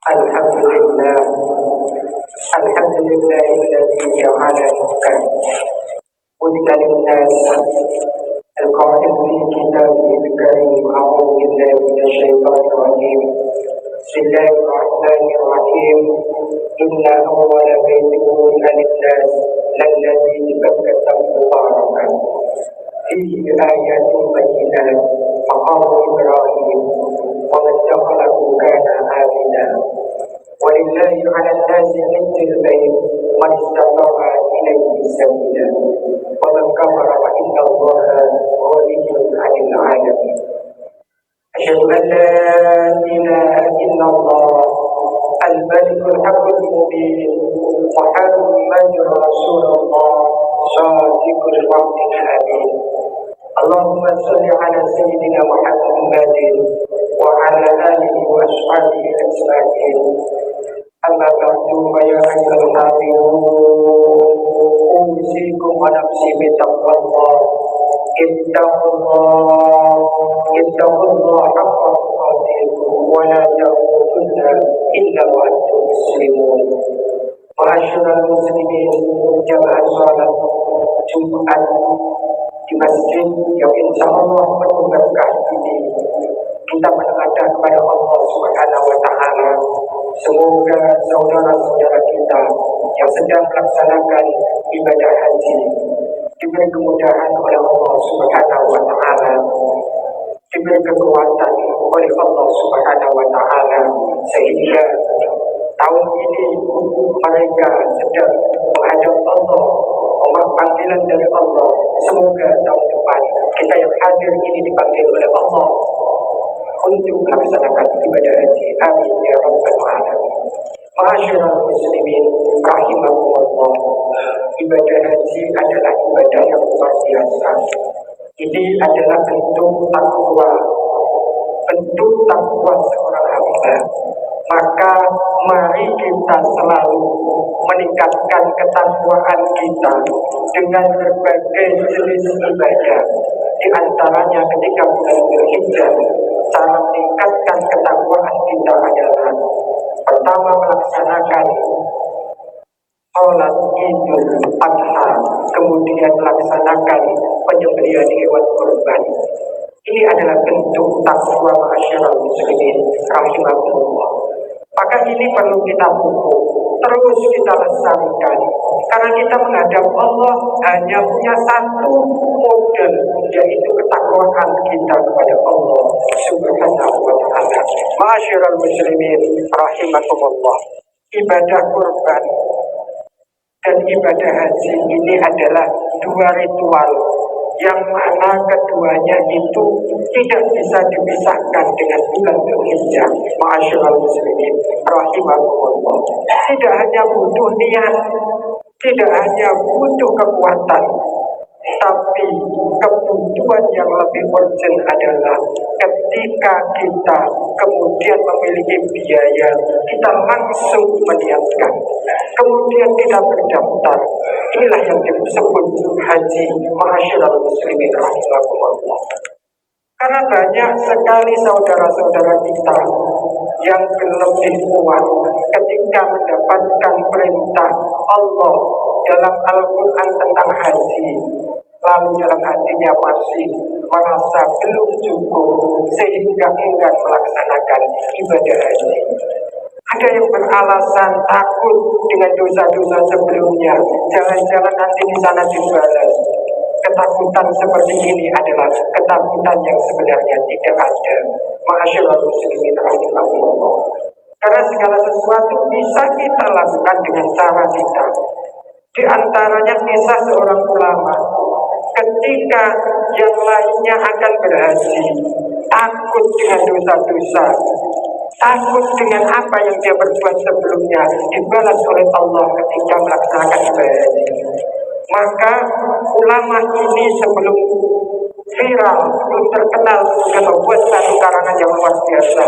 Alhamdulillah, alhamdulillahilladzi ja'ala hudan linnas al-qa'il fi kitabihi al-karim. A'udzu billahi minasyaitonir rajim. Bismillahirrahmanirrahim. Inna awwala baitin wudi'a lin-nas lalladzi bibakkata mubarakan fihi ayatun bayyinat maqamu Ibrahim wa man dakhalahu kana aminan. Walillahi 'alan nasi hajjul bait man istata'a ilaihi sabila wa man kafara fa inna Allaha ghaniyyun 'anil 'alamin. Asyhadu an la ilaha illallah al-malikul haqqul mubin Muhammadur Rasulullah shadiqul wa'dil amin. Allahumma shalli ala sayyidina Muhammadin wa ala alihi wa ashabihi ajma'in. Amma ba'du, fa ya ayyuhal hadirin usikum wa nafsi bi taqwallah. Ittaqullah haqqa tuqatih wa la tamutunna illa wa antum muslimun. Ma'asyiral muslimin, jamaah salat Jumat di masjid yang insyaallah penuh berkah ini, kita menengadah kepada Allah Subhanahu wa taala. Semoga saudara-saudara kita yang sedang melaksanakan ibadah haji diberi kemudahan oleh Allah Subhanahu wa taala, diberi kekuatan oleh Allah Subhanahu wa taala, sehingga tahun ini mereka sedang menghadap Allah, memohon panggilan dari Allah. Semoga tahun depan kita yang hadir ini dipanggil oleh Allah untuk melaksanakan ibadah haji. Amin ya rabbal alamin. Ma'asyiral muslimin rahimakumullah, ibadah haji adalah ibadah yang luar biasa. Ini adalah bentuk takwa seorang hamba. Maka mari kita selalu meningkatkan ketakwaan kita dengan berbagai jenis ibadah. Di antaranya ketika bulan Dzulhijjah, cara meningkatkan ketakwaan kita adalah pertama melaksanakan sholat Idul Adha, kemudian melaksanakan penyembelihan hewan kurban. Ini adalah bentuk takwa ma'asyiral muslimin rahimakumullah. Maka ini perlu kita pupuk, terus kita lestarikan, karena kita menghadap Allah hanya punya satu model, yaitu ketakwaan kita kepada Allah Subhanahu wa taala. Ma'asyiral muslimin rahimakumullah, ibadah kurban dan ibadah haji ini adalah dua ritual yang mana keduanya itu tidak bisa dipisahkan dengan bulan Dzulhijjah. Ma'asyiral muslimin rahimakumullah, tidak hanya butuh niat, tidak hanya butuh kekuatan, tapi kebutuhan yang lebih urgent adalah ketika kita kemudian memiliki biaya, kita langsung meniatkan, kemudian kita berdaftar. Inilah yang disebut haji. Ma'asyiral muslimin rahimakumullah. Karena banyak sekali saudara-saudara kita yang berlebih kuat ketika mendapatkan perintah Allah dalam Al-Quran tentang haji, lalu dalam hatinya masih merasa belum cukup sehingga enggan melaksanakan ibadah haji. Ada yang beralasan takut dengan dosa-dosa sebelumnya, jangan-jangan nanti di sana dibalas. Ketakutan seperti ini adalah ketakutan yang sebenarnya tidak ada. Ma'asyiral muslimin rahimakumullah. Karena segala sesuatu bisa kita lakukan dengan cara kita. Di antaranya kisah seorang ulama ketika yang lainnya akan berhaji, takut dengan dosa-dosa, takut dengan apa yang dia berbuat sebelumnya dibalas oleh Allah ketika melaksanakan ibadah haji. Maka ulama ini sebelum viral, sebelum terkenal, sudah membuat satu karangan yang luar biasa.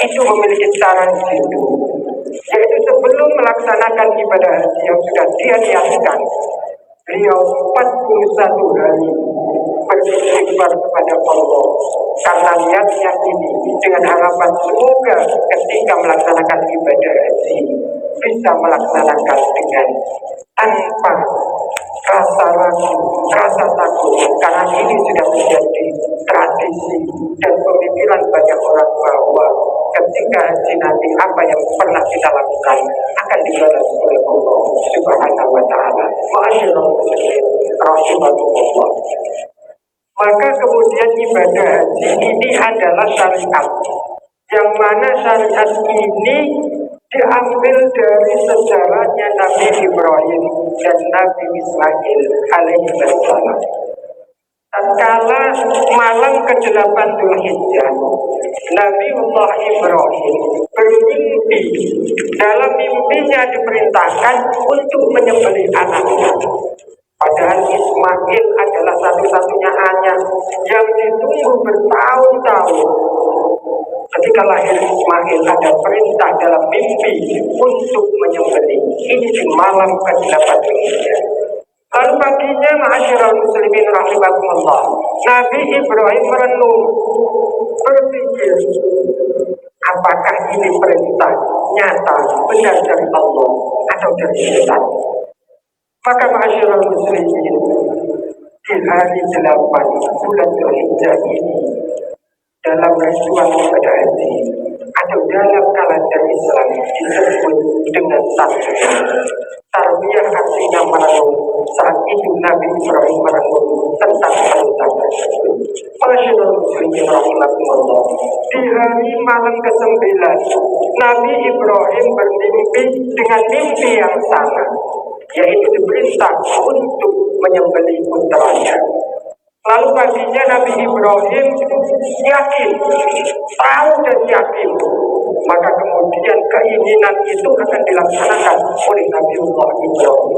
Itu memiliki cara itu, yaitu sebelum melaksanakan ibadah haji yang sudah dia niatkan, beliau 41 hari beristighfar kepada Allah karena niatnya ini dengan harapan semoga ketika melaksanakan ibadah haji bisa melaksanakan dengan tanpa rasa ragu, rasa takut, karena ini sudah menjadi tradisi dan pemikiran banyak orang bahwa ketika haji nanti apa yang pernah kita lakukan akan dibalas oleh Allah Subhanahu wa Ta'ala. Ma'asyiral muslimin rahimakumullah. Maka kemudian ibadah haji ini adalah syariat, yang mana syariat ini diambil dari sejarahnya Nabi Ibrahim dan Nabi Ismail alaihi wassalam. Tatkala malam ke-8 Dzulhijjah, Nabiullah Ibrahim bermimpi. Dalam mimpinya diperintahkan untuk menyembelih anaknya. Padahal Ismail adalah satu-satunya anak yang ditunggu bertahun-tahun. Ketika lahir Ismail ada perintah dalam mimpi untuk menyembelih. Ini di malam ke-8 Dzulhijjah. Lalu paginya, ma'asyiral muslimin rahimakumullah, Nabi Ibrahim merenung, berpikir, apakah ini perintah nyata benar dari Allah atau dari syaitan? Maka ma'asyiral muslimin, di hari 8 bulan Dzulhijjah ini, dalam ritual ibadah haji atau dalam kalender Islam disebut dengan tarbiyah. Tarbiyah artinya merenung. Saat itu Nabi Ibrahim merenung tentang perintah tersebut. Masyaallah muslimin rahimakumullah. Di hari malam ke-9, Nabi Ibrahim bermimpi dengan mimpi yang sama, yaitu diperintah untuk menyembelih putranya. Lalu paginya Nabi Ibrahim yakin, tahu dan yakin. Maka kemudian keinginan itu akan dilaksanakan oleh Nabiullah Ibrahim.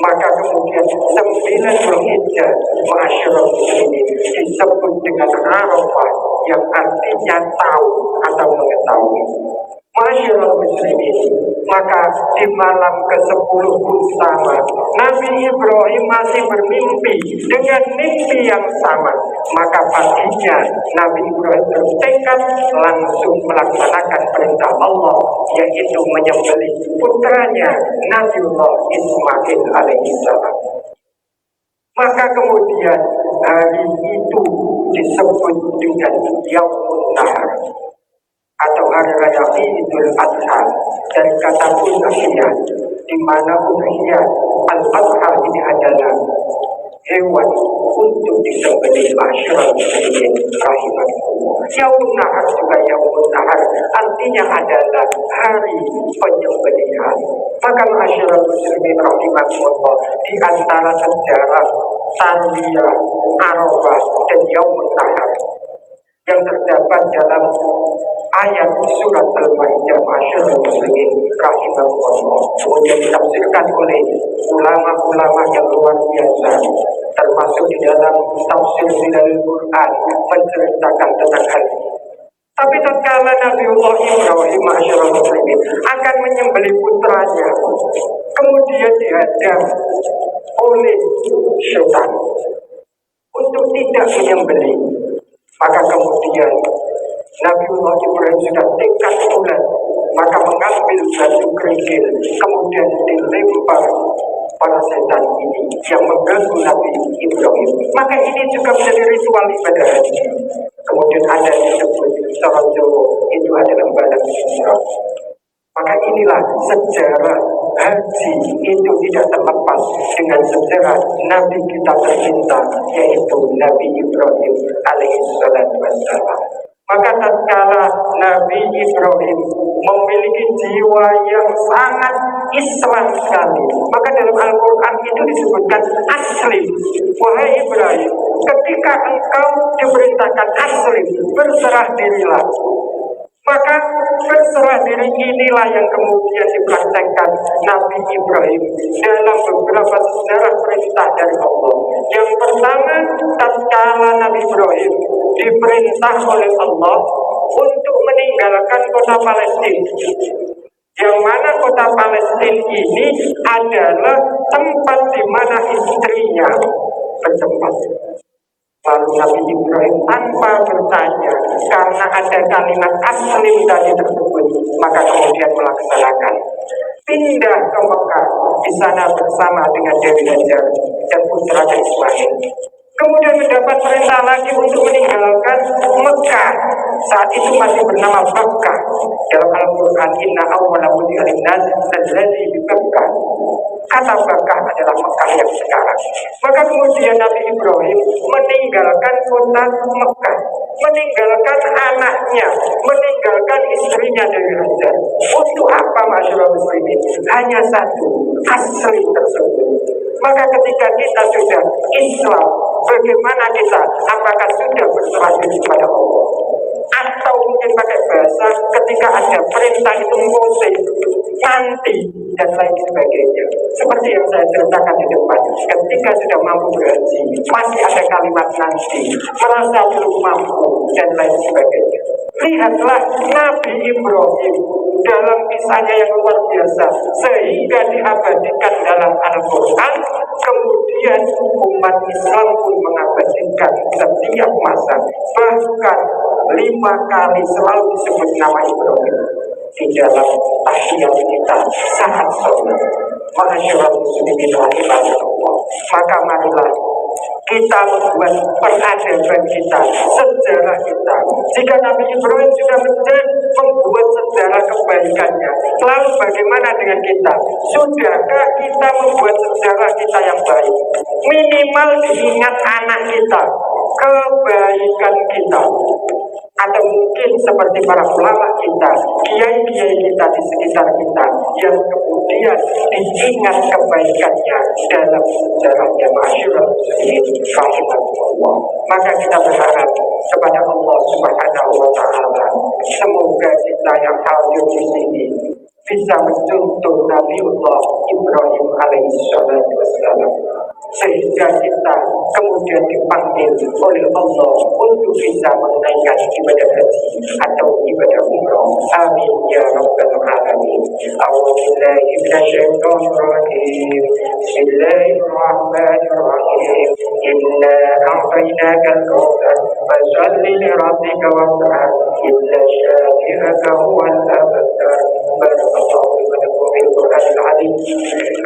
Maka kemudian 9 Dzulhijjah, ma'asyiral muslimin, disebut dengan Arafah, yang artinya tahu atau mengetahui. Ma'asyiral muslimin, maka di malam ke-10 pun sama, Nabi Ibrahim masih bermimpi dengan mimpi yang sama. Maka paginya Nabi Ibrahim bertekad langsung melaksanakan perintah Allah, yaitu menyembelih putranya Nabiullah Ismail alaihissalam. Maka kemudian hari itu disebut dengan Yaumun Nahar atau hari raya Idul Adha, dari kata udhiyah, di mana udhiyah al-adha ini adalah hewan untuk disembelih. Ma'asyiral muslimin rahimakumullah. Yaumun Nahar juga Yaumun Nahar artinya adalah hari penyembelihan. Maka ma'asyiral muslimin rahimakumullah, di antara sejarah tarbiyah, Arafah dan Yaumun Nahar yang terdapat dalam ayat surat Al-Maidah, ma'asyiral muslimin rahimakumullah, kemudian ditafsirkan oleh ulama-ulama yang luar biasa, termasuk di dalam tafsir Zilalul Quran menceritakan tentang hal ini. Tapi tatkala Nabiullah Ibrahim, ma'asyiral muslimin, akan menyembelih putranya, kemudian dihadang oleh syaitan untuk tidak menyembelih. Maka kemudian Nabiullah Ibrahim sudah tekad bulat, maka mengambil batu kerikil, kemudian dilempar pada setan ini yang mengganggu Nabi Ibrahim. Maka ini juga menjadi ritual ibadah haji. Kemudian ada yang disebut cara Jawa, itu adalah badan fitrah. Maka inilah sejarah haji itu tidak terlepas dengan sejarah Nabi kita tercinta, yaitu Nabi Ibrahim alaihissalatu wassalam. Maka tatkala Nabi Ibrahim memiliki jiwa yang sangat Islam sekali, maka dalam Al-Quran itu disebutkan aslim. Wahai Ibrahim, ketika engkau diperintahkan aslim, berserah dirilah. Maka berserah diri inilah yang kemudian dipraktekkan Nabi Ibrahim dalam beberapa sejarah perintah dari Allah. Yang pertama, tatkala Nabi Ibrahim diperintah oleh Allah untuk meninggalkan kota Palestina, yang mana kota Palestina ini adalah tempat di mana istrinya bertempat. Lalu Nabi Ibrahim tanpa bertanya, karena ada kalimat aslim tadi tersebut, maka kemudian melaksanakan. Pindah ke Mekah, di sana bersama dengan Dewi Hajar dan putra Ismail. Kemudian mendapat perintah lagi untuk meninggalkan Mekah. Saat itu masih bernama Bakkah. Dalam Al-Quran, Inna awwala budi'a lin-nas alladzi bi Bakkah. Kata Bakkah adalah Mekah yang sekarang. Maka kemudian Nabi Ibrahim meninggalkan kota Mekah, meninggalkan anaknya, meninggalkan istrinya Dewi Hajar. Untuk apa masyarakat muslimin? Hanya satu, asli tersebut. Maka ketika kita sudah Islam, bagaimana kita? Apakah sudah berserah diri kepada Allah? Atau mungkin pakai bahasa ketika ada perintah itu mengusir, nanti dan lain sebagainya. Seperti yang saya ceritakan di depan, ketika sudah mampu berhaji, masih ada kalimat nanti, merasa belum mampu dan lain sebagainya. Lihatlah Nabi Ibrahim dalam kisahnya yang luar biasa, sehingga diabadikan dalam Al-Quran. Kemudian umat Islam pun mengabadikan setiap masa, bahkan 5 kali selalu disebut nama Ibrahim di dalam tahiyat kita saat sholat. Masyaallah muslimin rahimahullah. Maka marilah kita membuat peradaban kita, sejarah kita. Jika Nabi Ibrahim sudah membuat sejarah kebaikannya, lalu bagaimana dengan kita? Sudahkah kita membuat sejarah kita yang baik? Minimal diingat anak kita, kebaikan kita. Atau mungkin seperti para ulama kita, kiai-kiai kita di sekitar kita, yang kemudian diingat kebaikannya dalam sejarahnya. Masyaallah muslimin rahimahullah. Maka kita berharap kepada Allah Subhanahu wa taala, semoga kita yang hadir di sini bisa mencontoh Nabiullah Ibrahim alaihi salatu wassalam, sehingga kita kemudian dipanggil oleh Allah untuk bisa menunaikan ibadah haji atau ibadah umrah. Amin ya rabbal alamin. A'udzubillahi minasyaitonir rajim. Bismillahirrahmanirrahim. Inna a'tainaka al-kautsar fasholli li rabbika wanhar. Inna syani'aka huwal abtar. Barakallahu li wa lakum fil Qur'anil azim.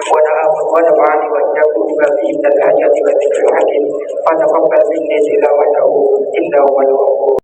Wa nafa'ani wa iyyakum bima fihi min al-ayati wa dhikril hakim. Wa taqabbal minni tilawatahu innahu huwal ghafur.